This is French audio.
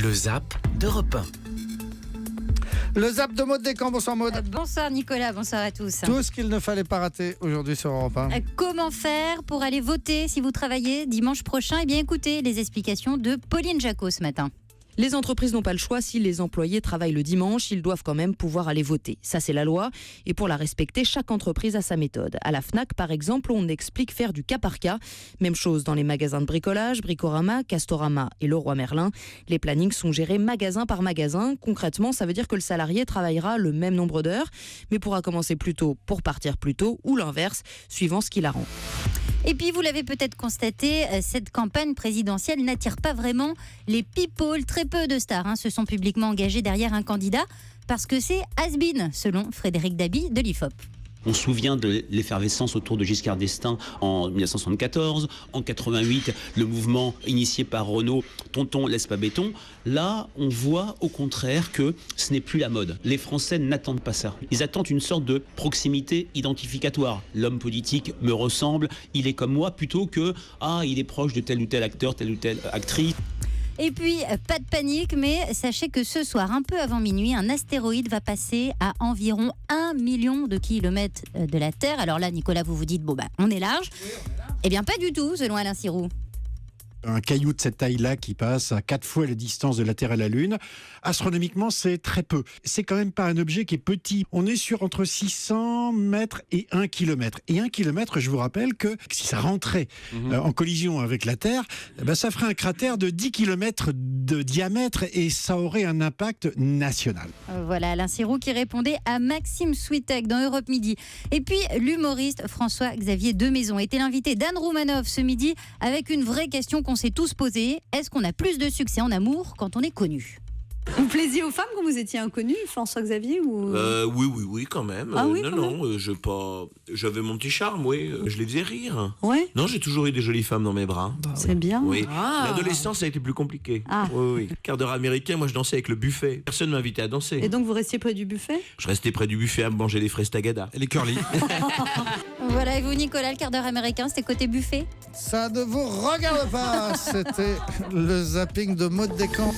Le Zap d'Europe 1. Le Zap de Maud Descamps. Bonsoir Maud. Bonsoir Nicolas, bonsoir à tous. Tout ce qu'il ne fallait pas rater aujourd'hui sur Europe 1. Comment faire pour aller voter si vous travaillez dimanche prochain? Eh bien écoutez les explications de Pauline Jacot ce matin. Les entreprises n'ont pas le choix. Si les employés travaillent le dimanche, ils doivent quand même pouvoir aller voter. Ça, c'est la loi. Et pour la respecter, chaque entreprise a sa méthode. À la Fnac, par exemple, on explique faire du cas par cas. Même chose dans les magasins de bricolage, Bricorama, Castorama et Leroy Merlin. Les plannings sont gérés magasin par magasin. Concrètement, ça veut dire que le salarié travaillera le même nombre d'heures, mais pourra commencer plus tôt pour partir plus tôt, ou l'inverse, suivant ce qu'il arrange. Et puis, vous l'avez peut-être constaté, cette campagne présidentielle n'attire pas vraiment les people. Très peu de stars se sont publiquement engagés derrière un candidat parce que c'est has-been, selon Frédéric Dabi de l'IFOP. On se souvient de l'effervescence autour de Giscard d'Estaing en 1974, en 88, le mouvement initié par Renault, Tonton laisse pas béton. Là, on voit au contraire que ce n'est plus la mode. Les Français n'attendent pas ça. Ils attendent une sorte de proximité identificatoire. L'homme politique me ressemble, il est comme moi, plutôt que « Ah, il est proche de tel ou tel acteur, telle ou telle actrice ». Et puis, pas de panique, mais sachez que ce soir, un peu avant minuit, un astéroïde va passer à environ 1 million de kilomètres de la Terre. Alors là, Nicolas, vous vous dites, on est large. Eh bien, pas du tout, selon Alain Sirou. Un caillou de cette taille-là qui passe à 4 fois la distance de la Terre à la Lune. Astronomiquement, c'est très peu. C'est quand même pas un objet qui est petit. On est sur entre 600 mètres et 1 kilomètre. Et 1 kilomètre, je vous rappelle que si ça rentrait en collision avec la Terre, ça ferait un cratère de 10 kilomètres de diamètre et ça aurait un impact national. Voilà, Alain Sirou qui répondait à Maxime Switek dans Europe Midi. Et puis, l'humoriste François-Xavier Demaison était l'invité d'Anne Roumanoff ce midi avec une vraie question qu'on s'est tous posée. Est-ce qu'on a plus de succès en amour quand on est connu ? Vous plaisiez aux femmes quand vous étiez inconnu, François-Xavier ou... Oui, quand même. Ah oui, quand même. J'avais mon petit charme, oui. Je les faisais rire. Ouais. Non, j'ai toujours eu des jolies femmes dans mes bras. C'est bien. Oui. Ah. L'adolescence, ça a été plus compliqué. Ah. Oui. Quart d'heure américain, moi je dansais avec le buffet. Personne ne m'invitait à danser. Et donc vous restiez près du buffet ? Je restais près du buffet à manger des fraises tagada. Et les curly. Voilà, et vous Nicolas, le quart d'heure américain, c'était côté buffet ? Ça ne vous regarde pas. C'était le zapping de Maud Descamps.